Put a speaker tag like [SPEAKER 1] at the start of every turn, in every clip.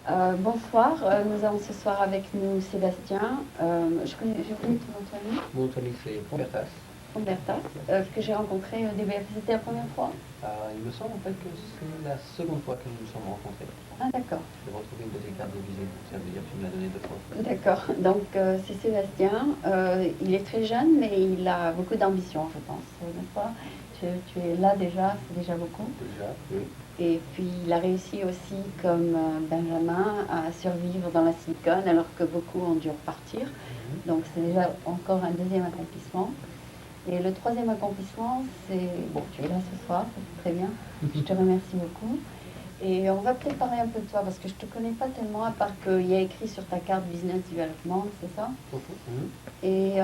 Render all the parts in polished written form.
[SPEAKER 1] Bonsoir, nous avons ce soir avec nous Sébastien. Je connais ton nom de famille,
[SPEAKER 2] Mon famille, c'est Pombertas.
[SPEAKER 1] Humbertas, que j'ai rencontré au DBF. C'était la première fois?
[SPEAKER 2] Il me semble en fait que c'est la seconde fois que nous nous sommes rencontrés.
[SPEAKER 1] Ah d'accord,
[SPEAKER 2] Je vais retrouver une de tes cartes de visite, ça veut dire que tu me l'as donné 2 fois.
[SPEAKER 1] d'accord. Donc c'est Sébastien. Il est très jeune, mais il a beaucoup d'ambition, je pense, n'est-ce pas? Tu es là déjà, c'est déjà beaucoup.
[SPEAKER 2] Déjà, oui.
[SPEAKER 1] Et puis il a réussi aussi, comme Benjamin, à survivre dans la Silicon, alors que beaucoup ont dû repartir. Donc c'est déjà encore un deuxième accomplissement. Et le troisième accomplissement, c'est... Bon, tu es là ce soir, c'est très bien. Je te remercie beaucoup. Et on va peut-être parler un peu de toi, parce que je ne te connais pas tellement, à part qu'il y a écrit sur ta carte Business Development, c'est ça?
[SPEAKER 2] Mhm.
[SPEAKER 1] Et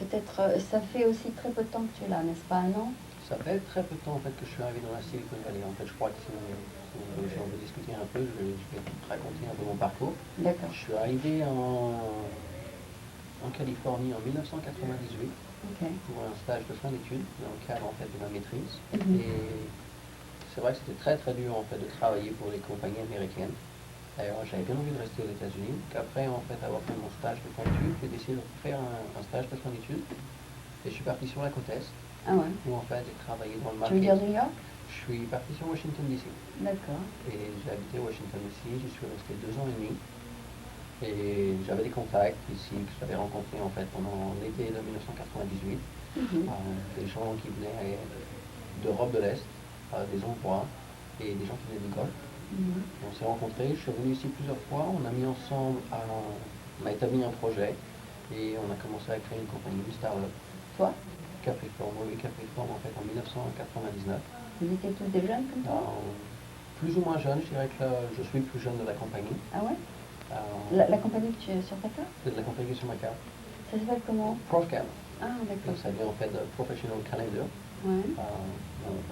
[SPEAKER 1] peut-être, ça fait aussi très peu de temps que tu es là, n'est-ce pas, un an?
[SPEAKER 2] Ça fait très peu de temps en fait que je suis arrivé dans la Silicon Valley. En fait, je crois que si on veut discuter un peu, je vais te raconter un peu mon parcours.
[SPEAKER 1] D'accord.
[SPEAKER 2] Je suis arrivé en Californie en 1998
[SPEAKER 1] Ok.
[SPEAKER 2] pour un stage de fin d'études dans le cadre en fait de ma maîtrise.
[SPEAKER 1] Mhm.
[SPEAKER 2] Et c'est vrai que c'était très très dur en fait de travailler pour les compagnies américaines. D'ailleurs, j'avais bien envie de rester aux États-Unis. Qu'après en fait avoir fait mon stage de fin d'études, j'ai décidé de faire un stage de fin d'études. Et je suis parti sur la côte Est,
[SPEAKER 1] Ah ouais.
[SPEAKER 2] où en fait j'ai travaillé dans le
[SPEAKER 1] Tu veux dire
[SPEAKER 2] marketing.
[SPEAKER 1] New York?
[SPEAKER 2] Je suis parti sur Washington DC.
[SPEAKER 1] D'accord.
[SPEAKER 2] Et j'ai habité Washington DC, j'y suis resté 2 ans et demi. Et j'avais des contacts ici que j'avais rencontrés en fait pendant l'été de 1998.
[SPEAKER 1] Mhm.
[SPEAKER 2] Des gens qui venaient d'Europe de l'Est, des Hongrois et des gens qui venaient du Golfe.
[SPEAKER 1] Mhm.
[SPEAKER 2] On s'est rencontrés, je suis venu ici plusieurs fois, on a mis ensemble, on a établi un projet et on a commencé à créer une compagnie, une start-up,
[SPEAKER 1] Toi?
[SPEAKER 2] Capricorn, oui, Capricorn en fait en 1999.
[SPEAKER 1] Vous étiez tous des jeunes comme toi?
[SPEAKER 2] Plus ou moins jeune, je dirais que je suis le plus jeune de la compagnie.
[SPEAKER 1] Ah ouais?
[SPEAKER 2] Euh,
[SPEAKER 1] La compagnie que tu es sur ta carte?
[SPEAKER 2] de la compagnie sur ma carte.
[SPEAKER 1] Ça s'appelle comment?
[SPEAKER 2] ProfCal.
[SPEAKER 1] Ah d'accord.
[SPEAKER 2] Ça vient en fait de Professional Calendar.
[SPEAKER 1] Ouais.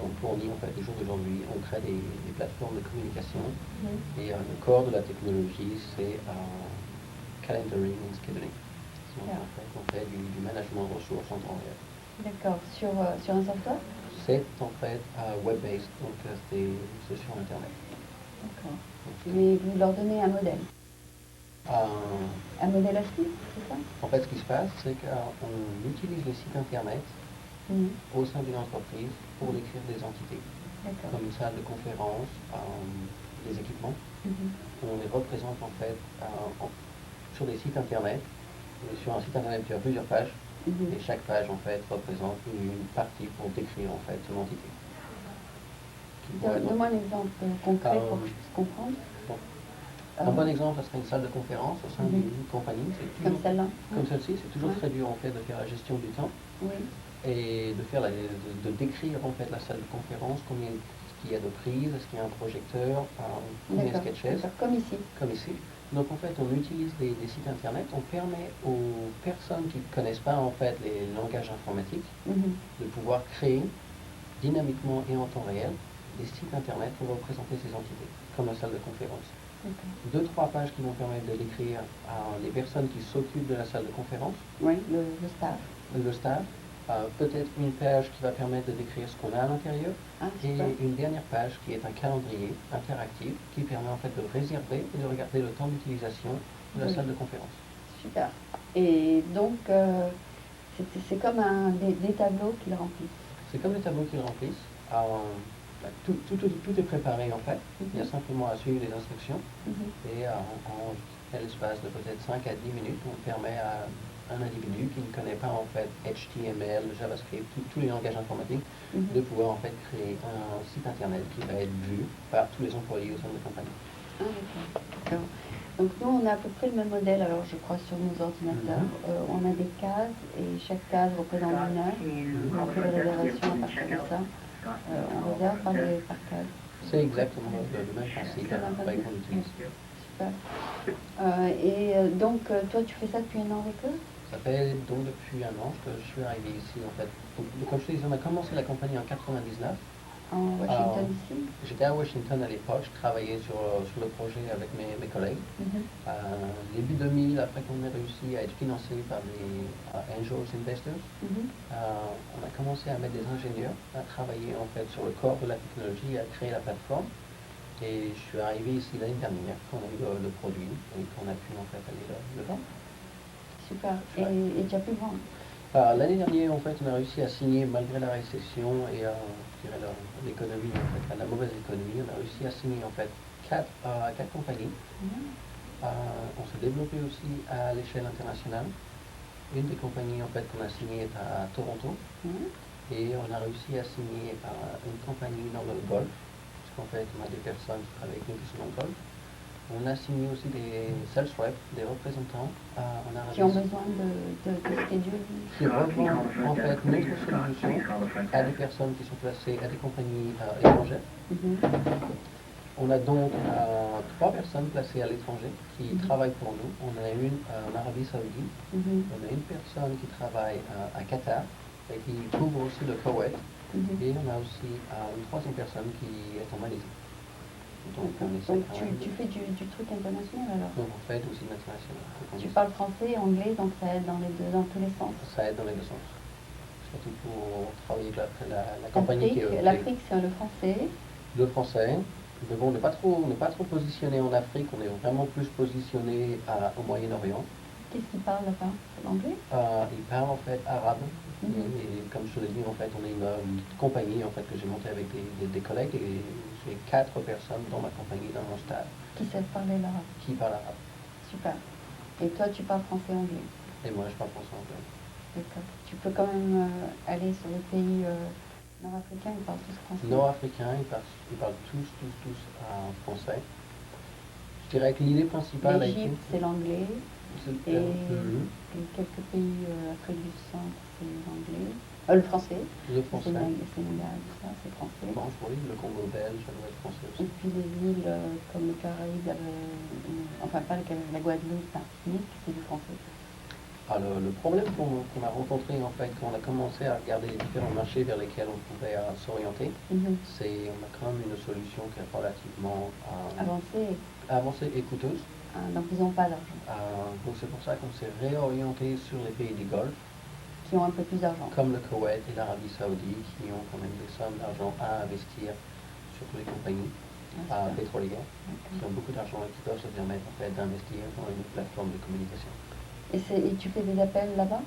[SPEAKER 2] On fournit en fait les jours d'aujourd'hui, on crée des plateformes de communication
[SPEAKER 1] Mhm.
[SPEAKER 2] et le corps de la technologie c'est calendaring and scheduling. Donc
[SPEAKER 1] Yeah.
[SPEAKER 2] en fait on fait du management de ressources en temps réel.
[SPEAKER 1] D'accord. Sur un software?
[SPEAKER 2] C'est en fait web-based, donc c'est sur internet.
[SPEAKER 1] D'accord.
[SPEAKER 2] Donc,
[SPEAKER 1] Mais vous leur donnez un modèle.
[SPEAKER 2] euh,
[SPEAKER 1] Un modèle à suivre, c'est ça?
[SPEAKER 2] en fait ce qui se passe c'est qu'on utilise les sites internet
[SPEAKER 1] Mhm.
[SPEAKER 2] au sein d'une entreprise pour décrire des entités,
[SPEAKER 1] D'accord.
[SPEAKER 2] comme une salle de conférence, des équipements.
[SPEAKER 1] Mhm.
[SPEAKER 2] On les représente en fait sur des sites internet. Et sur un site internet, tu as plusieurs pages.
[SPEAKER 1] Mhm.
[SPEAKER 2] Et chaque page en fait représente une partie pour décrire en fait une entité.
[SPEAKER 1] Donne-moi un exemple concret pour que je puisse comprendre.
[SPEAKER 2] Donc, un bon exemple, ce serait une salle de conférence au sein
[SPEAKER 1] Mhm.
[SPEAKER 2] d'une compagnie.
[SPEAKER 1] Comme celle-là?
[SPEAKER 2] Comme celle-ci, c'est toujours
[SPEAKER 1] Ouais.
[SPEAKER 2] très dur en fait de faire la gestion du temps
[SPEAKER 1] Oui.
[SPEAKER 2] et de décrire en fait la salle de conférence, combien est-ce qu'il y a de prises, est-ce qu'il y a un projecteur, combien est-ce qu'il y a de chaises,
[SPEAKER 1] D'accord. Comme ici.
[SPEAKER 2] comme ici. Donc en fait, on utilise des sites internet, on permet aux personnes qui ne connaissent pas en fait les langages informatiques
[SPEAKER 1] Mhm.
[SPEAKER 2] de pouvoir créer dynamiquement et en temps réel des sites internet pour représenter ces entités, comme la salle de conférence.
[SPEAKER 1] D'accord.
[SPEAKER 2] 2, 3 pages qui vont permettre de décrire les personnes qui s'occupent de la salle de conférence,
[SPEAKER 1] Oui, le staff.
[SPEAKER 2] le staff, peut-être une page qui va permettre de décrire ce qu'on a à l'intérieur,
[SPEAKER 1] Ah,
[SPEAKER 2] et
[SPEAKER 1] super.
[SPEAKER 2] une dernière page qui est un calendrier interactif qui permet en fait de réserver et de regarder le temps d'utilisation de la
[SPEAKER 1] Oui.
[SPEAKER 2] salle de conférence.
[SPEAKER 1] Super. Et donc, c'est comme des tableaux qu'ils remplissent.
[SPEAKER 2] C'est comme les tableaux qu'ils remplissent. Tout est préparé en fait. Il y a simplement à suivre les instructions.
[SPEAKER 1] Mhm.
[SPEAKER 2] Et en l'espace de peut-être 5 à 10 minutes, on permet à un individu qui ne connaît pas en fait HTML, JavaScript, tous les langages informatiques,
[SPEAKER 1] Mhm.
[SPEAKER 2] de pouvoir en fait créer un site internet qui va être vu par tous les employés au sein de la compagnie.
[SPEAKER 1] Ah, d'accord. Donc nous, on a à peu près le même modèle, alors je crois, sur nos ordinateurs. On a des cases et chaque case représente une heure. On fait les réservations à partir de ça. On réserve par case.
[SPEAKER 2] C'est exactement le même principe qu'on utilise.
[SPEAKER 1] Super. Donc, toi, tu fais ça depuis un an avec eux?
[SPEAKER 2] Ça fait donc depuis un an que je suis arrivé ici en fait. Donc, comme je te disais, on a commencé la compagnie en 99.
[SPEAKER 1] En Washington ici?
[SPEAKER 2] J'étais à Washington à l'époque, je travaillais sur le projet avec mes collègues.
[SPEAKER 1] Mhm.
[SPEAKER 2] Début 2000, après qu'on ait réussi à être financé par des angels investors,
[SPEAKER 1] Mhm.
[SPEAKER 2] on a commencé à mettre des ingénieurs à travailler en fait sur le corps de la technologie et à créer la plateforme. Et je suis arrivé ici l'année dernière, quand on a eu le produit, et qu'on a pu en fait aller le vendre.
[SPEAKER 1] Super.
[SPEAKER 2] Ouais.
[SPEAKER 1] Et tu as pu vendre?
[SPEAKER 2] L'année dernière, en fait, on a réussi à signer, malgré la récession et je dirais l'économie, en fait, la mauvaise économie, on a réussi à signer en fait quatre compagnies. On s'est développé aussi à l'échelle internationale. Une des compagnies en fait qu'on a signées est à Toronto et on a réussi à signer une compagnie dans le golf, parce qu'en fait on a des personnes qui travaillent avec nous qui sont dans le golf. On a signé aussi des sales reps, des représentants en Arabie
[SPEAKER 1] Qui ont besoin de schedule.
[SPEAKER 2] qui revendent en fait notre solution à des personnes qui sont placées à des compagnies étrangères. On a donc trois personnes placées à l'étranger qui travaillent pour nous. On a une en Arabie Saoudite, on a une personne qui travaille à Qatar et qui couvre aussi le Koweït, et on a aussi une troisième personne qui est en Malaisie. Donc,
[SPEAKER 1] tu fais du truc international alors?
[SPEAKER 2] Donc on fait aussi international.
[SPEAKER 1] Tu parles français, anglais, donc ça aide dans tous les sens.
[SPEAKER 2] Ça aide dans les deux sens. Surtout pour travailler avec la compagnie qui est...
[SPEAKER 1] L'Afrique, c'est le français.
[SPEAKER 2] Le français. Mais bon, on n'est pas trop positionné en Afrique, on est vraiment plus positionné au Moyen-Orient.
[SPEAKER 1] Qu'est-ce qu'ils parlent là-bas? L'anglais?
[SPEAKER 2] Ils parlent en fait arabe. Et comme je te l'ai dit, en fait, on est une compagnie en fait, que j'ai montée avec des collègues, et j'ai 4 personnes dans ma compagnie, dans mon stade.
[SPEAKER 1] Qui savent parler l'arabe?
[SPEAKER 2] Qui parlent arabe.
[SPEAKER 1] Super. Et toi, tu parles français et anglais?
[SPEAKER 2] Et moi, je parle français anglais.
[SPEAKER 1] D'accord. Tu peux quand même aller sur les pays nord-africains, ils parlent tous français?
[SPEAKER 2] Nord-africains, ils parlent tous français. Je dirais que l'idée principale...
[SPEAKER 1] L'Égypte, c'est l'anglais. Et quelques pays Afrique du Centre, c'est l'anglais. Le français.
[SPEAKER 2] Le français.
[SPEAKER 1] Sénégal, ça, c'est français.
[SPEAKER 2] Oui, le Congo belge, ça doit être français aussi.
[SPEAKER 1] Et puis les îles comme le Caraïbe, enfin pas le Caraïbe, la Guadeloupe, Martinique, c'est du français.
[SPEAKER 2] Le problème qu'on a rencontré en fait quand on a commencé à regarder les différents marchés vers lesquels on pouvait s'orienter, c'est on a quand même une solution qui est relativement avancée et coûteuse.
[SPEAKER 1] Donc ils n'ont pas d'argent.
[SPEAKER 2] Donc c'est pour ça qu'on s'est réorienté sur les pays du Golfe.
[SPEAKER 1] Qui ont un peu plus d'argent.
[SPEAKER 2] Comme le Koweït et l'Arabie Saoudite, qui ont quand même des sommes d'argent à investir, surtout les compagnies pétrolières, qui ont beaucoup d'argent et qui peuvent se permettre en fait, d'investir dans une plateforme de communication.
[SPEAKER 1] Et tu fais des appels là-bas?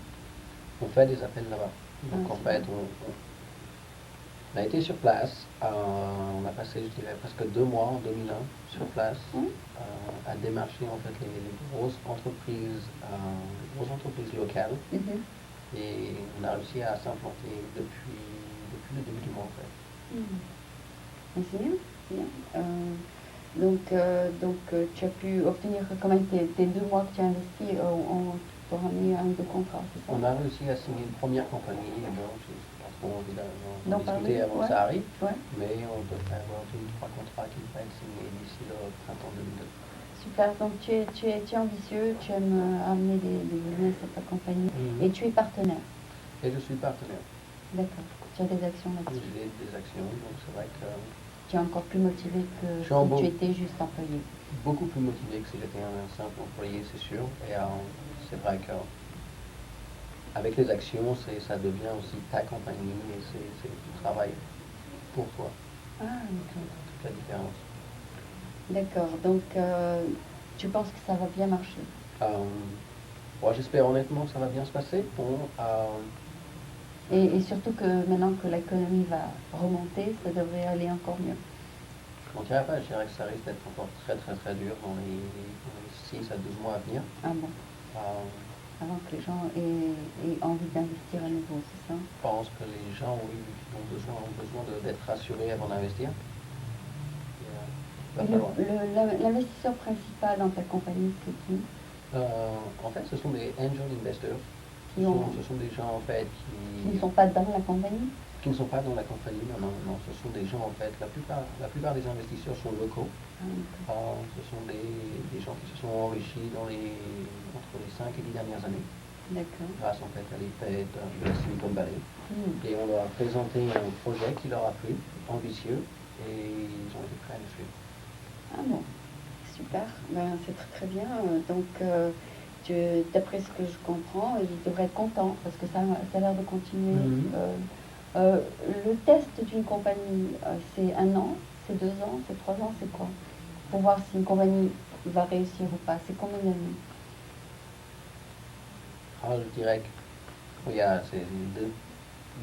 [SPEAKER 2] On fait des appels là-bas. Donc en fait, on a été sur place, on a passé, je dirais, presque 2 mois en 2001 sur place, à démarcher en fait les grosses entreprises locales. Et on a réussi à s'implanter depuis le début du mois en fait.
[SPEAKER 1] C'est bien, c'est bien. Donc tu as pu obtenir quand même tes 2 mois que tu as investis, t'auras mis un ou 2 contrats, c'est ça?
[SPEAKER 2] On a réussi à signer une première compagnie, et bon, je n'ai pas trop envie d'en discuter avant que ça arrive, mais on peut avoir 2 ou 3 contrats qui vont être signés d'ici le printemps 2002.
[SPEAKER 1] Super, donc tu es ambitieux, tu aimes amener des business à ta compagnie, et tu es partenaire?
[SPEAKER 2] Et je suis partenaire.
[SPEAKER 1] D'accord, tu as des actions là-dessus?
[SPEAKER 2] J'ai des actions, donc c'est vrai que...
[SPEAKER 1] Tu es encore plus motivé que si tu étais juste employé?
[SPEAKER 2] Beaucoup plus motivé que si j'étais un simple employé, c'est sûr, et c'est vrai que avec les actions, ça devient aussi ta compagnie, et c'est du travail pour toi. Toute la différence.
[SPEAKER 1] D'accord, donc tu penses que ça va bien marcher?
[SPEAKER 2] J'espère honnêtement que ça va bien se passer.
[SPEAKER 1] Et surtout que maintenant que l'économie va remonter, ça devrait aller encore mieux.
[SPEAKER 2] Je ne dirais pas, je dirais que ça risque d'être encore très très très dur dans les 6 à 12 mois à venir.
[SPEAKER 1] Ah bon? Avant que les gens aient envie d'investir à nouveau, c'est ça?
[SPEAKER 2] Je pense que les gens ont besoin d'être rassurés avant d'investir.
[SPEAKER 1] L'investisseur principal dans ta compagnie, c'est qui?
[SPEAKER 2] En fait, ce sont des angel investors. Ce sont des gens en fait
[SPEAKER 1] qui ne sont pas dans la compagnie?
[SPEAKER 2] Qui ne sont pas dans la compagnie, non. Ce sont des gens en fait, la plupart des investisseurs sont locaux. Ce sont des gens qui se sont enrichis entre les 5 et 10 dernières années.
[SPEAKER 1] D'accord.
[SPEAKER 2] Grâce en fait à l'effet de la Silicon Valley. Et on leur a présenté un projet qui leur a plu, ambitieux, et ils ont été prêts à le suivre.
[SPEAKER 1] Ah bon, super, c'est très très bien. Donc d'après ce que je comprends, ils devraient être contents parce que ça a l'air de continuer. Le test d'une compagnie, c'est 1 an, c'est 2 ans, c'est 3 ans, c'est quoi? Pour voir si une compagnie va réussir ou pas. C'est combien d'années?
[SPEAKER 2] Ah, je dirais que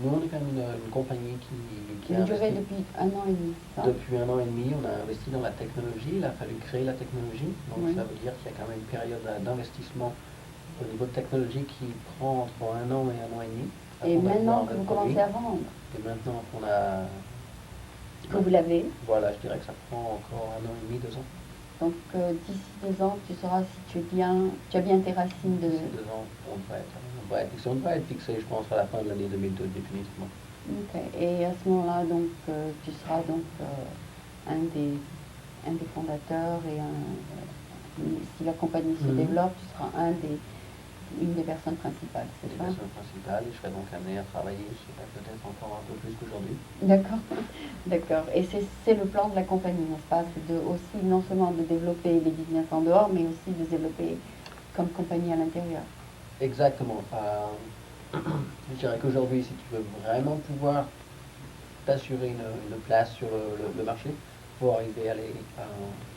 [SPEAKER 2] nous, on est quand même une compagnie qui a
[SPEAKER 1] Vous durez
[SPEAKER 2] investi.
[SPEAKER 1] depuis 1 an et demi, c'est ça?
[SPEAKER 2] Depuis 1 an et demi, on a investi dans la technologie. Il a fallu créer la technologie. Donc
[SPEAKER 1] Oui.
[SPEAKER 2] ça veut dire qu'il y a quand même une période d'investissement au niveau de technologie qui prend entre 1 an et 1 an et demi.
[SPEAKER 1] Et
[SPEAKER 2] avant
[SPEAKER 1] maintenant
[SPEAKER 2] d'avoir
[SPEAKER 1] que
[SPEAKER 2] le
[SPEAKER 1] vous
[SPEAKER 2] produit.
[SPEAKER 1] commencez à vendre,
[SPEAKER 2] Et maintenant qu'on a.
[SPEAKER 1] que vous l'avez,
[SPEAKER 2] Voilà, je dirais que ça prend encore 1 an et demi, 2 ans.
[SPEAKER 1] donc d'ici 2 ans, tu sauras si tu as bien tes racines de...
[SPEAKER 2] D'ici 2 ans, on devrait être fixé, je pense, à la fin de l'année 2002 définitivement.
[SPEAKER 1] Ok. Et à ce moment-là, donc, tu seras donc un des fondateurs et si la compagnie se
[SPEAKER 2] Mhm.
[SPEAKER 1] développe, tu seras une des personnes principales, c'est
[SPEAKER 2] Les
[SPEAKER 1] ça?
[SPEAKER 2] personnes principales, et je serai donc amené à travailler, je dirais peut-être encore un peu plus qu'aujourd'hui.
[SPEAKER 1] D'accord, d'accord. Et c'est le plan de la compagnie, n'est-ce pas? C'est aussi non seulement de développer les business en dehors, mais aussi de développer comme compagnie à l'intérieur.
[SPEAKER 2] Exactement. Je dirais qu'aujourd'hui, si tu veux vraiment pouvoir t'assurer une place sur le marché, il faut arriver à aller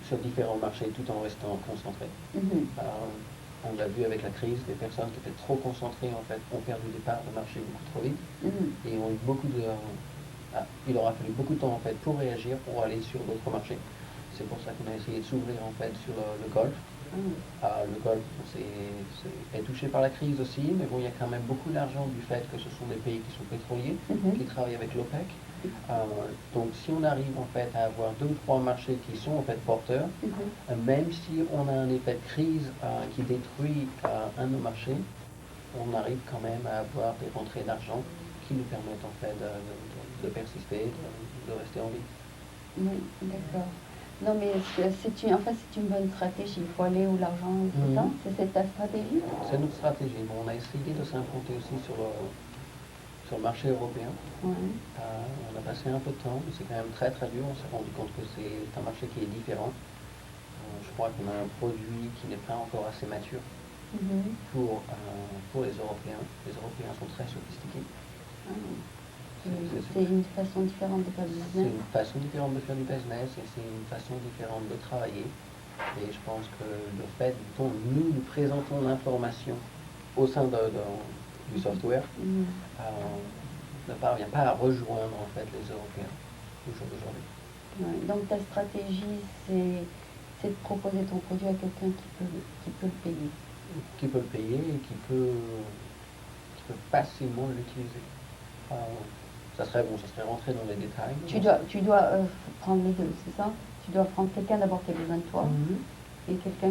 [SPEAKER 2] sur différents marchés tout en restant concentré.
[SPEAKER 1] Mhm.
[SPEAKER 2] On l'a vu avec la crise, des personnes qui étaient trop concentrées en fait ont perdu des parts de marché beaucoup trop vite
[SPEAKER 1] Mhm.
[SPEAKER 2] et ont eu il aura fallu beaucoup de temps en fait pour réagir, pour aller sur d'autres marchés. C'est pour ça qu'on a essayé de s'ouvrir en fait sur le golf.
[SPEAKER 1] Mhm.
[SPEAKER 2] Le golf est touché par la crise aussi, mais bon, il y a quand même beaucoup d'argent du fait que ce sont des pays qui sont pétroliers,
[SPEAKER 1] Mhm.
[SPEAKER 2] qui travaillent avec l'OPEC. Donc si on arrive en fait à avoir 2 ou 3 marchés qui sont en fait porteurs,
[SPEAKER 1] Mhm.
[SPEAKER 2] même si on a un effet de crise qui détruit un de nos marchés, on arrive quand même à avoir des rentrées d'argent qui nous permettent en fait de persister, de rester en vie.
[SPEAKER 1] Oui, d'accord. Non, mais c'est une bonne stratégie. Il faut aller où l'argent est, c'est ça?
[SPEAKER 2] Mhm.
[SPEAKER 1] C'est ta stratégie?
[SPEAKER 2] C'est notre stratégie. Bon, on a essayé de s'implanter aussi sur le marché européen.
[SPEAKER 1] Ouais.
[SPEAKER 2] On a passé un peu de temps, mais c'est quand même très très dur. On s'est rendu compte que c'est un marché qui est différent. Je crois qu'on a un produit qui n'est pas encore assez mature
[SPEAKER 1] Mhm.
[SPEAKER 2] pour les Européens. Les Européens sont très sophistiqués.
[SPEAKER 1] Ah.
[SPEAKER 2] C'est
[SPEAKER 1] C'est une façon différente de faire du business.
[SPEAKER 2] une façon différente de faire du business et c'est une façon différente de travailler. Et je pense que le fait dont nous présentons l'information au sein du software
[SPEAKER 1] Mhm.
[SPEAKER 2] ne parvient pas à rejoindre en fait les Européens au jour d'aujourd'hui.
[SPEAKER 1] Ouais. Donc ta stratégie, c'est de proposer ton produit à quelqu'un qui peut le payer.
[SPEAKER 2] Qui peut le payer et qui peut facilement l'utiliser. Ça serait rentrer dans les détails.
[SPEAKER 1] Tu dois prendre les deux, c'est ça? Tu dois prendre quelqu'un d'abord qui a besoin de toi
[SPEAKER 2] Mhm.
[SPEAKER 1] et quelqu'un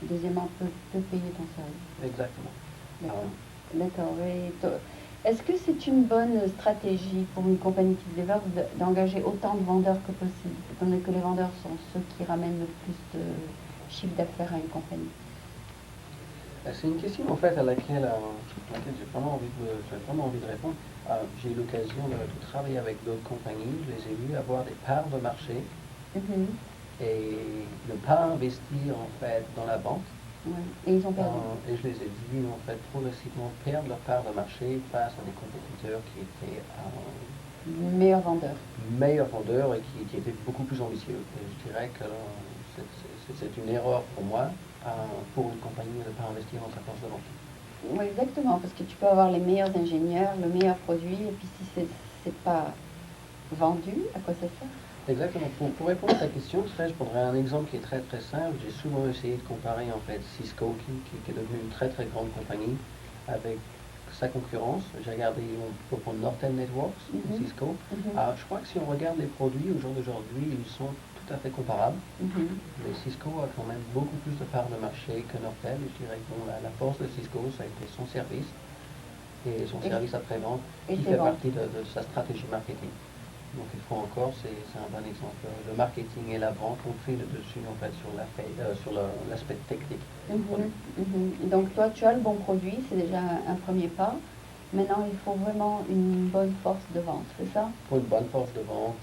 [SPEAKER 1] deuxièmement, peut payer ton service.
[SPEAKER 2] Exactement.
[SPEAKER 1] D'accord. D'accord. Est-ce que c'est une bonne stratégie pour une compagnie qui se développe d'engager autant de vendeurs que possible, étant donné que les vendeurs sont ceux qui ramènent le plus de chiffre d'affaires à une compagnie?
[SPEAKER 2] C'est une question en fait à laquelle j'ai vraiment envie de répondre. J'ai eu l'occasion de travailler avec d'autres compagnies, je les ai vus avoir des parts de marché
[SPEAKER 1] Mhm.
[SPEAKER 2] et ne pas investir en fait dans la vente.
[SPEAKER 1] Ouais. Et ils ont perdu.
[SPEAKER 2] Et je les ai vus en fait progressivement perdre leur part de marché face à des compétiteurs qui étaient
[SPEAKER 1] Meilleur vendeur.
[SPEAKER 2] meilleurs vendeurs et qui étaient beaucoup plus ambitieux. Et je dirais que c'est une erreur pour moi, pour une compagnie, de ne pas investir dans sa force de vente.
[SPEAKER 1] Oui, exactement, parce que tu peux avoir les meilleurs ingénieurs, le meilleur produit, et puis si c'est pas vendu, à quoi ça sert?
[SPEAKER 2] Exactement. Pour répondre à ta question, je prendrai un exemple qui est très très simple. J'ai souvent essayé de comparer en fait Cisco, qui est devenue une très très grande compagnie, avec sa concurrence. J'ai regardé, on peut prendre Nortel Networks,
[SPEAKER 1] Mhm.
[SPEAKER 2] Cisco.
[SPEAKER 1] Mhm.
[SPEAKER 2] Je crois que si on regarde les produits au jour d'aujourd'hui, ils sont tout à fait comparables.
[SPEAKER 1] Mhm.
[SPEAKER 2] Mais Cisco a quand même beaucoup plus de parts de marché que Nortel. Je dirais que la force de Cisco, ça a été son service et son service après-vente
[SPEAKER 1] et
[SPEAKER 2] qui
[SPEAKER 1] ses
[SPEAKER 2] fait
[SPEAKER 1] ventes.
[SPEAKER 2] partie de sa stratégie marketing. Donc une fois encore, c'est un bon exemple. Le marketing et la vente ont pris le dessus en fait sur l'aspect technique.
[SPEAKER 1] Mhm. Mhm. Donc toi, tu as le bon produit, c'est déjà un premier pas. Maintenant, il faut vraiment une bonne force de vente, c'est ça?
[SPEAKER 2] Pour une bonne force de vente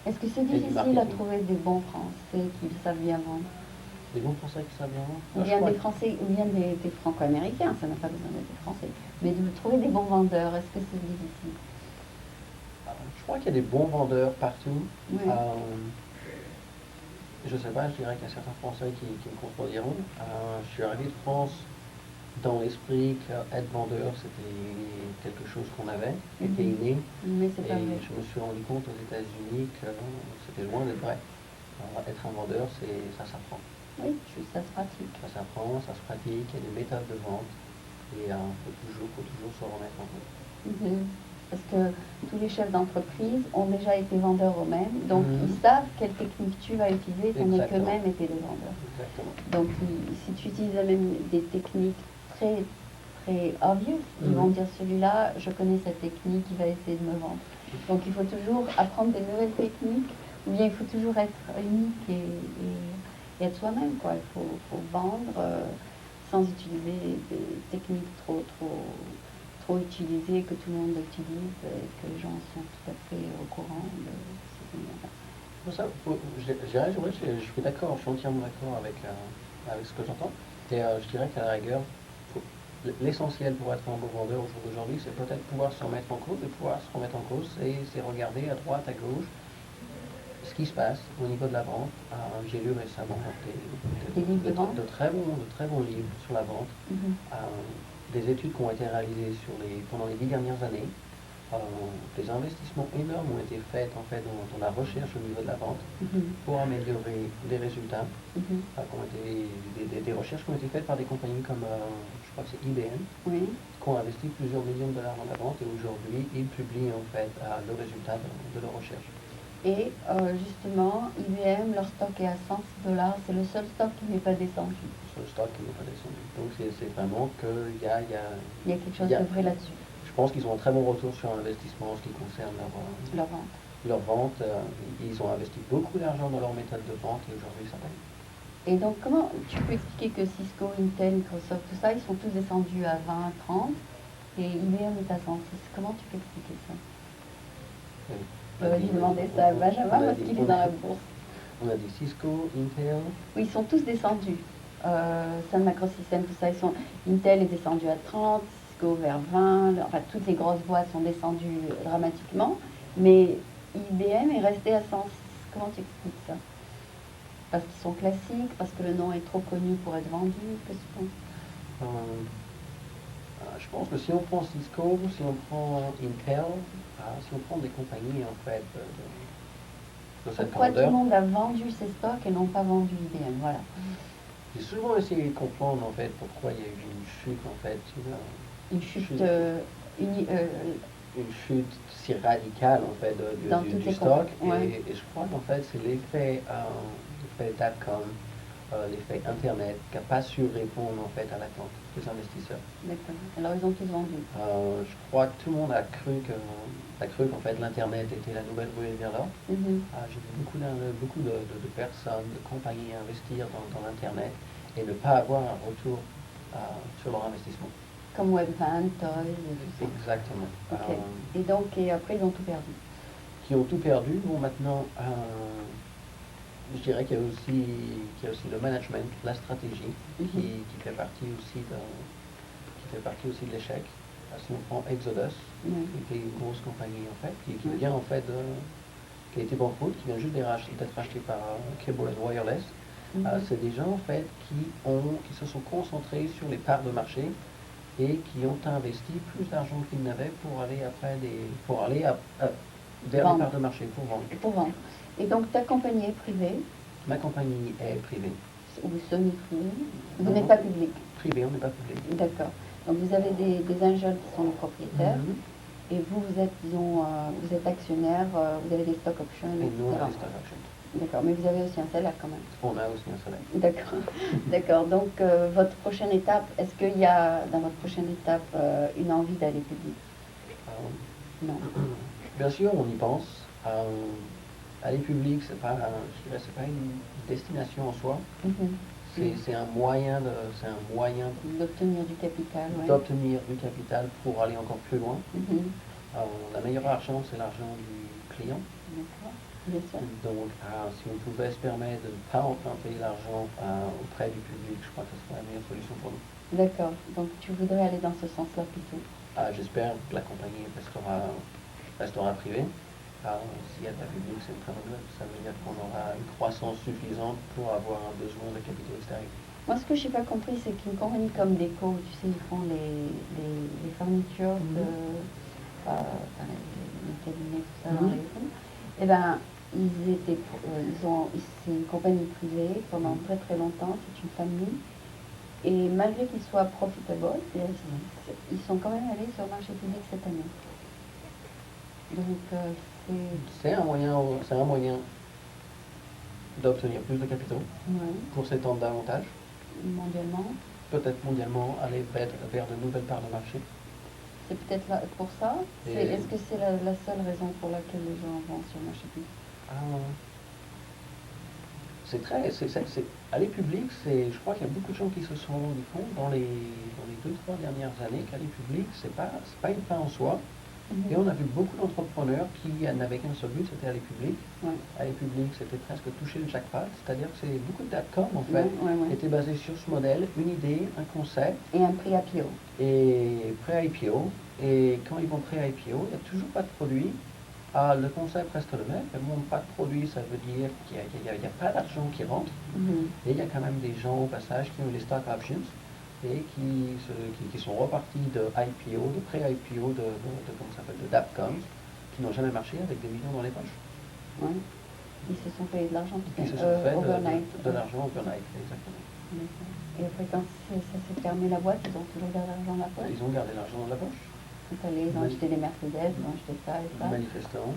[SPEAKER 1] Est-ce que c'est
[SPEAKER 2] du
[SPEAKER 1] difficile à
[SPEAKER 2] marketing.
[SPEAKER 1] trouver des bons Français qui savent bien vendre?
[SPEAKER 2] Des bons Français qui savent bien vendre.
[SPEAKER 1] Ou bien des Français, ou bien des Franco-Américains, ça n'a pas besoin d'être des Français. Mais de trouver des bons vendeurs, est-ce que c'est difficile?
[SPEAKER 2] Je crois qu'il y a des bons vendeurs partout.
[SPEAKER 1] Ouais.
[SPEAKER 2] Je ne sais pas, je dirais qu'il y a certains Français qui me contrediront. Je suis arrivé de France dans l'esprit qu'être vendeur, c'était quelque chose qu'on avait, qui était inné.
[SPEAKER 1] Mais c'est
[SPEAKER 2] Et
[SPEAKER 1] pas vrai.
[SPEAKER 2] je me suis rendu compte aux États-Unis que c'était loin d'être vrai. Être un vendeur, ça s'apprend.
[SPEAKER 1] Oui, ça se pratique.
[SPEAKER 2] Ça s'apprend, ça se pratique, il y a des méthodes de vente. Et il faut toujours se remettre en cause.
[SPEAKER 1] Parce que tous les chefs d'entreprise ont déjà été vendeurs eux-mêmes, donc ils savent quelle technique tu vas utiliser, étant donné qu'eux-mêmes étaient des vendeurs.
[SPEAKER 2] Exactement.
[SPEAKER 1] Donc si tu utilises même des techniques très, très obvious, ils vont dire celui-là, je connais cette technique, il va essayer de me vendre. Donc il faut toujours apprendre des nouvelles techniques, ou bien il faut toujours être unique et être soi-même, quoi. Il faut vendre sans utiliser des techniques trop utilisées, que tout le monde utilise et que les gens sont tout à fait au courant de ces moyens-là.
[SPEAKER 2] Pour ça, je suis d'accord, je suis entièrement d'accord avec ce que j'entends. Et je dirais qu'à la rigueur, l'essentiel pour être un bon vendeur au jour d'aujourd'hui, c'est peut-être pouvoir se remettre en cause. Et pouvoir se remettre en cause, c'est regarder à droite, à gauche, ce qui se passe au niveau de la vente. J'ai lu récemment de très bons livres sur la vente, des études qui ont été réalisées pendant les 10 dernières années. Des investissements énormes ont été faits en fait dans la recherche au niveau de la vente pour améliorer les résultats. Des recherches qui ont été faites par des compagnies comme, je crois que c'est IBM, qui ont investi plusieurs millions de dollars dans la vente, et aujourd'hui ils publient en fait le résultat de leur recherche.
[SPEAKER 1] Et justement, IBM, leur stock est à 106 $, c'est le seul stock qui n'est pas descendu.
[SPEAKER 2] Le seul stock qui n'est pas descendu. Donc c'est vraiment qu'il y a
[SPEAKER 1] quelque chose de vrai là-dessus.
[SPEAKER 2] Je pense qu'ils ont un très bon retour sur investissement en ce qui concerne
[SPEAKER 1] leur vente.
[SPEAKER 2] Leur vente. Ils ont investi beaucoup d'argent dans leur méthode de vente et aujourd'hui ça paye.
[SPEAKER 1] Et donc comment tu peux expliquer que Cisco, Intel, Microsoft, tout ça, ils sont tous descendus à 20, 30 et IBM est à 106. Comment tu peux expliquer ça? J'aurais dû demander ça à Benjamin parce qu'il est dans la bourse.
[SPEAKER 2] On a dit Cisco, Intel.
[SPEAKER 1] Oui, ils sont tous descendus. Sun Microsystems, tout ça, Intel est descendu à 30, Cisco vers 20, enfin toutes les grosses boîtes sont descendues dramatiquement, mais IBM est resté à 106. Comment tu expliques ça? Parce qu'ils sont classiques, parce que le nom est trop connu pour être vendu, qu'est-ce que tu penses?
[SPEAKER 2] Je pense que si on prend Cisco, si on prend Intel, si on prend des compagnies en fait de cette
[SPEAKER 1] Pourquoi
[SPEAKER 2] grandeur,
[SPEAKER 1] tout le monde a vendu ses stocks et n'ont pas vendu IBM? Voilà.
[SPEAKER 2] J'ai souvent essayé de comprendre en fait pourquoi il y a eu une chute en fait.
[SPEAKER 1] Une
[SPEAKER 2] chute si radicale en fait du stock. Et je crois qu'en fait c'est l'effet dot-com, l'effet internet qui n'a pas su répondre en fait à l'attente des investisseurs.
[SPEAKER 1] D'accord. Alors ils ont tous vendu.
[SPEAKER 2] Je crois que tout le monde a cru qu'en fait l'internet était la nouvelle ruée vers l'or. J'ai vu beaucoup de personnes, de compagnies investir dans l'internet et ne pas avoir un retour sur leur investissement.
[SPEAKER 1] Comme Webvan, Toys et tout ça.
[SPEAKER 2] Exactement.
[SPEAKER 1] Okay. Et après ils ont tout perdu.
[SPEAKER 2] Qui ont tout perdu. Bon, maintenant, je dirais qu'il y a aussi le management, la stratégie qui fait partie aussi de l'échec. Si on prend Exodus, qui était une grosse compagnie en fait, qui vient en fait qui a été banqueroute, qui vient juste d'être racheté par Cable & Wireless. C'est des gens en fait qui se sont concentrés sur les parts de marché et qui ont investi plus d'argent qu'ils n'avaient pour aller vers les parts de marché, pour vendre.
[SPEAKER 1] Et donc ta compagnie est privée?
[SPEAKER 2] Ma compagnie est privée.
[SPEAKER 1] Ou semi-privée? Vous n'êtes pas public?
[SPEAKER 2] Privé, on n'est pas public.
[SPEAKER 1] D'accord. Donc vous avez des angels qui sont les propriétaires. Et vous êtes, disons, vous êtes actionnaire, vous avez des stock options,
[SPEAKER 2] etc. Et nous, on a des stock options.
[SPEAKER 1] D'accord, mais vous avez aussi un salaire quand même.
[SPEAKER 2] On a aussi un salaire.
[SPEAKER 1] D'accord. D'accord. Donc votre prochaine étape, est-ce qu'il y a dans votre prochaine étape une envie d'aller public? Non.
[SPEAKER 2] Bien sûr, on y pense. Aller public, c'est pas une destination en soi. C'est un moyen
[SPEAKER 1] d'obtenir du capital.
[SPEAKER 2] D'obtenir du capital pour aller encore plus loin. La meilleure argent, c'est l'argent du client.
[SPEAKER 1] D'accord. Bien sûr.
[SPEAKER 2] Donc, si on pouvait se permettre de ne pas emprunter l'argent auprès du public, je crois que ce serait la meilleure solution pour nous.
[SPEAKER 1] D'accord. Donc, tu voudrais aller dans ce sens-là plutôt?
[SPEAKER 2] J'espère que la compagnie restera restaurant privé. S'il y a de la public, c'est une très bonne nouvelle. Ça veut dire qu'on aura une croissance suffisante pour avoir un besoin de capitaux extérieurs.
[SPEAKER 1] Moi, ce que je n'ai pas compris, c'est qu'une compagnie comme Déco, tu sais, ils font les fournitures les cabinets, tout ça, dans les fonds, et ben, c'est une compagnie privée pendant très très longtemps, c'est une famille, et malgré qu'ils soient profitable, ils sont quand même allés sur le marché public cette année. Donc,
[SPEAKER 2] c'est un moyen d'obtenir plus de capitaux pour s'étendre davantage.
[SPEAKER 1] Mondialement.
[SPEAKER 2] Peut-être mondialement aller vers de nouvelles parts de marché.
[SPEAKER 1] C'est peut-être pour ça. Est-ce que c'est la seule raison pour laquelle les gens vont sur le marché public?
[SPEAKER 2] Aller public, je crois qu'il y a beaucoup de gens qui se sont rendus compte dans les 2-3 dernières années qu'aller public, c'est pas une fin en soi. Et on a vu beaucoup d'entrepreneurs qui n'avaient qu'un seul but, c'était aller public. Aller public, c'était presque toucher le jackpot, c'est-à-dire que c'est beaucoup de dot-com en fait, étaient basés sur ce modèle, une idée, un concept.
[SPEAKER 1] Et un pré-IPO.
[SPEAKER 2] Et pré-IPO. Et quand ils vont pré-IPO, il n'y a toujours pas de produit. Le concept reste le même, mais bon, pas de produit, ça veut dire qu'il n'y a pas d'argent qui rentre. Et il y a quand même des gens au passage qui ont les stock options et qui sont repartis de IPO, de pré-IPO, comment ça s'appelle, de dot-coms, qui n'ont jamais marché avec des millions dans les poches.
[SPEAKER 1] Ouais. Ils se sont payés de l'argent.
[SPEAKER 2] Ils se sont fait de l'argent overnight, exactement.
[SPEAKER 1] Et après, quand ça s'est fermé la boîte, ils ont toujours gardé l'argent dans la poche?
[SPEAKER 2] Ils ont gardé l'argent dans la poche.
[SPEAKER 1] Ils ont acheté des Mercedes, ils ont acheté ça et ça.
[SPEAKER 2] Manifestement,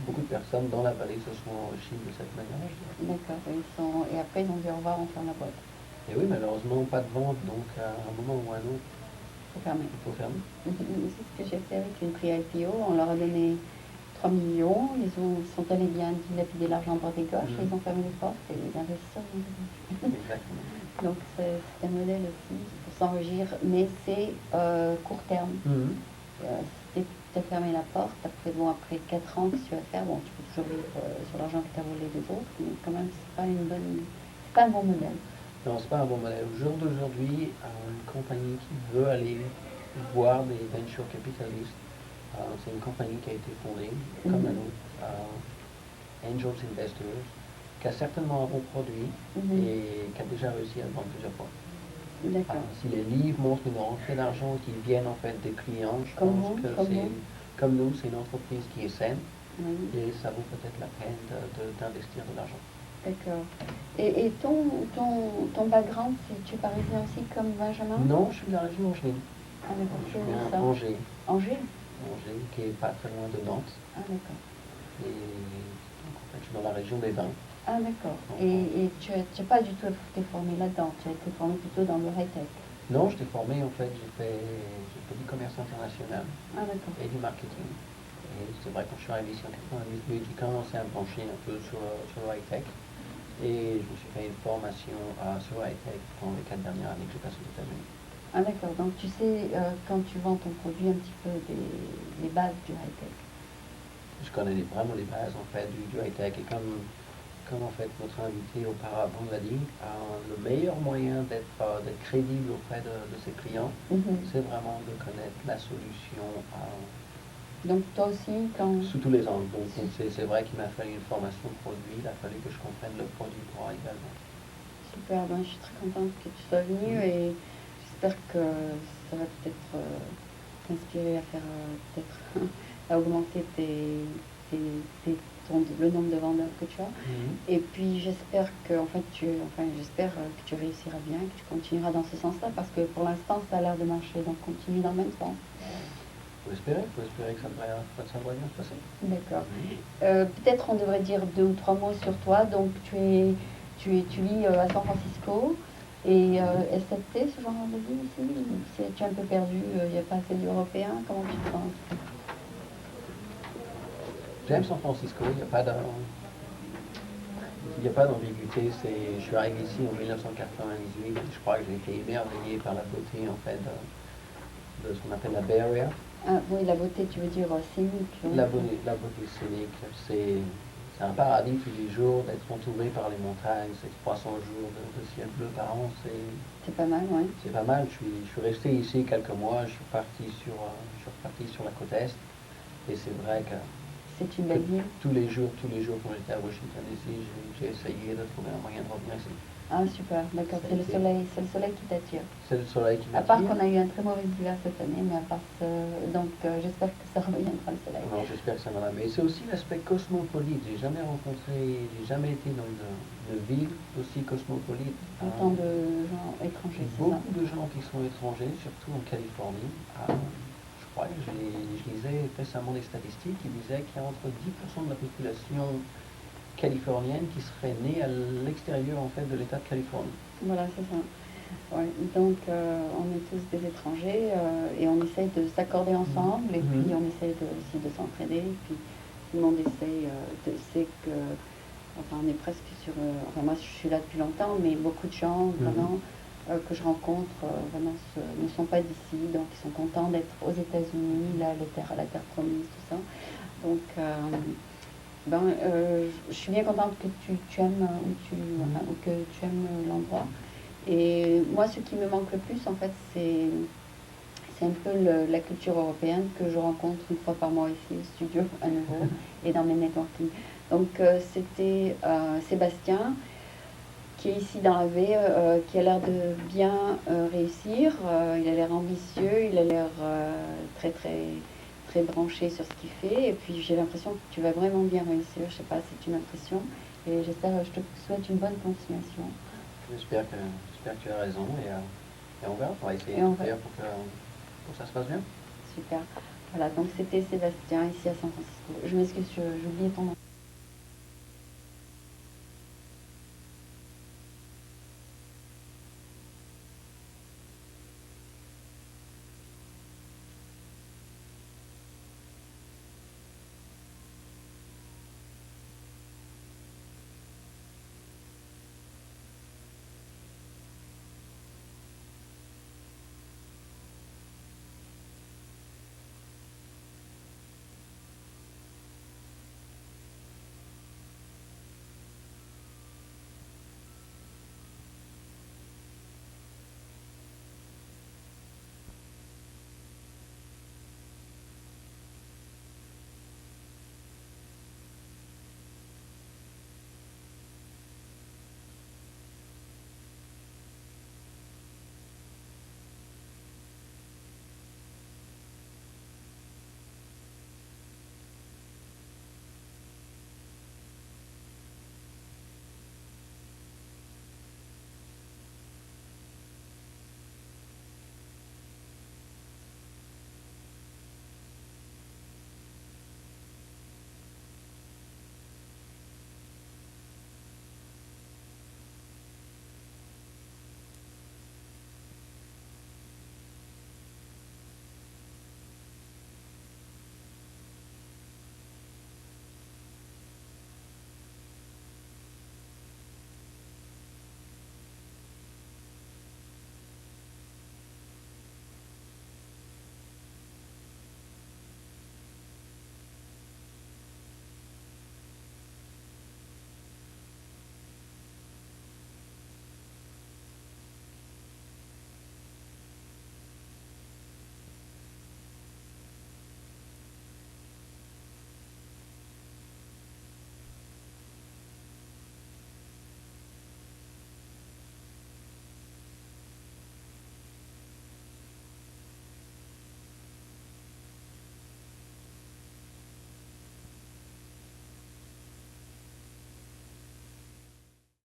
[SPEAKER 2] beaucoup de personnes dans la vallée se sont enrichies de cette manière-là.
[SPEAKER 1] D'accord, et après ils ont dit au revoir, on ferme la boîte.
[SPEAKER 2] Et oui, malheureusement, pas de vente, donc à un moment ou à un autre,
[SPEAKER 1] il faut fermer. C'est ce que j'ai fait avec une pré-IPO, on leur a donné 3 millions, ils sont allés bien dilapider l'argent à droite et gauche, ils ont fermé les portes et les investisseurs ont dit.
[SPEAKER 2] Exactement.
[SPEAKER 1] Donc c'est un modèle aussi pour s'enrichir, mais c'est court terme. Si tu as fermé la porte, après 4 ans, qu'est-ce que tu vas faire? Bon, tu peux toujours vivre sur l'argent que tu as volé des autres, mais quand même, c'est pas un bon modèle.
[SPEAKER 2] Non, c'est pas un bon modèle. Au jour d'aujourd'hui, une compagnie qui veut aller voir des venture capitalistes, c'est une compagnie qui a été fondée, comme la nôtre, Angels Investors, qui a certainement un bon produit et qui a déjà réussi à le vendre plusieurs fois. Si les livres montrent une rentrée d'argent qui viennent en fait des clients, je pense que c'est comme nous, c'est une entreprise qui est saine et ça vaut peut-être la peine d'investir de l'argent.
[SPEAKER 1] D'accord. Et ton background, tu es parisien aussi comme Benjamin?
[SPEAKER 2] Non, je suis de la région angevine.
[SPEAKER 1] D'accord.
[SPEAKER 2] Je viens d'Angers.
[SPEAKER 1] Angers?
[SPEAKER 2] Angers, qui est pas très loin de Nantes.
[SPEAKER 1] D'accord.
[SPEAKER 2] Et donc, en fait, je suis dans la région des vins.
[SPEAKER 1] D'accord. Et tu n'as pas du tout été formé là-dedans, tu as été formé plutôt dans le high-tech?
[SPEAKER 2] Non, je t'ai formé, en fait, j'ai fait du commerce international et du marketing. Et c'est vrai, quand je suis arrivé ici en 98, j'ai commencé à me pencher un peu sur le high-tech. Et je me suis fait une formation sur le high-tech pendant les 4 dernières années que j'ai passées aux États-Unis.
[SPEAKER 1] D'accord. Donc tu sais, quand tu vends ton produit, un petit peu les bases du high-tech.
[SPEAKER 2] Je connais vraiment les bases, en fait, du high-tech. Et comme en fait notre invité auparavant l'a dit, le meilleur moyen d'être crédible auprès de ses clients, c'est vraiment de connaître la solution
[SPEAKER 1] donc toi aussi,
[SPEAKER 2] sous tous les angles. Donc c'est vrai qu'il m'a fallu une formation de produit, il a fallu que je comprenne le produit pour arriver à le vendre.
[SPEAKER 1] Super, je suis très contente que tu sois venu et j'espère que ça va peut-être t'inspirer à faire à augmenter le nombre de vendeurs que tu as. Et puis j'espère que tu réussiras bien, que tu continueras dans ce sens-là, parce que pour l'instant ça a l'air de marcher, donc continue dans le même sens.
[SPEAKER 2] Faut espérer que ça devrait bien se passer.
[SPEAKER 1] D'accord. Peut-être on devrait dire 2 ou 3 mots sur toi. Donc tu vis à San Francisco et SFT, ce genre de vie ici, tu es un peu perdu, il n'y a pas assez d'Européens, comment tu te sens?
[SPEAKER 2] J'aime San Francisco, il n'y a pas d'ambiguïté. Je suis arrivé ici en 1998 et je crois que j'ai été émerveillé par la beauté en fait de ce qu'on appelle la Bay Area.
[SPEAKER 1] Ah oui, la beauté, tu veux dire scénique.
[SPEAKER 2] La beauté scénique, c'est un paradis tous les jours d'être entouré par les montagnes, c'est 300 jours de ciel bleu par an,
[SPEAKER 1] c'est pas mal, oui.
[SPEAKER 2] C'est pas mal, je suis resté ici quelques mois, je suis reparti sur la côte Est Et c'est vrai que
[SPEAKER 1] C'est une belle ville.
[SPEAKER 2] tous les jours, quand j'étais à Washington ici, j'ai essayé de trouver un moyen de revenir ici.
[SPEAKER 1] Ah super, d'accord,
[SPEAKER 2] Ça a
[SPEAKER 1] c'est
[SPEAKER 2] été-
[SPEAKER 1] le soleil qui t'attire.
[SPEAKER 2] C'est le soleil qui
[SPEAKER 1] À part
[SPEAKER 2] m'attire.
[SPEAKER 1] qu'on a eu un très mauvais hiver cette année, mais à part ça, donc j'espère que ça reviendra le soleil.
[SPEAKER 2] Non, j'espère que ça va. Mais c'est aussi l'aspect cosmopolite. J'ai jamais été dans une ville aussi cosmopolite.
[SPEAKER 1] Autant de gens étrangers, c'est ça.
[SPEAKER 2] Beaucoup de gens qui sont étrangers, surtout en Californie. Je crois que je lisais récemment des statistiques qui disaient qu'il y a entre 10% de la population californienne qui serait née à l'extérieur en fait de l'État de Californie.
[SPEAKER 1] Voilà, c'est ça. Ouais. Donc on est tous des étrangers et on essaye de s'accorder ensemble et puis on essaye aussi de s'entraider. Et puis tout le monde essaye sait que, enfin on est presque sur, enfin moi je suis là depuis longtemps, mais beaucoup de gens vraiment que je rencontre vraiment ne sont pas d'ici, donc ils sont contents d'être aux États-Unis, là la terre promise, tout ça. Donc je suis bien contente que tu aimes ou que tu aimes l'endroit. Et moi, ce qui me manque le plus, en fait, c'est un peu la culture européenne que je rencontre une fois par mois ici au studio à nouveau et dans mes networking. Donc c'était Sébastien qui est ici dans la V, qui a l'air de bien réussir. Il a l'air ambitieux, il a l'air très très très branché sur ce qu'il fait. Et puis j'ai l'impression que tu vas vraiment bien réussir. Je sais pas, c'est une impression. Et j'espère, je te souhaite une bonne continuation.
[SPEAKER 2] J'espère que tu as raison et on verra. On va essayer
[SPEAKER 1] Et
[SPEAKER 2] de
[SPEAKER 1] on
[SPEAKER 2] faire pour que ça se passe bien.
[SPEAKER 1] Super. Voilà, donc c'était Sébastien ici à San Francisco. Je m'excuse, j'ai oublié ton nom.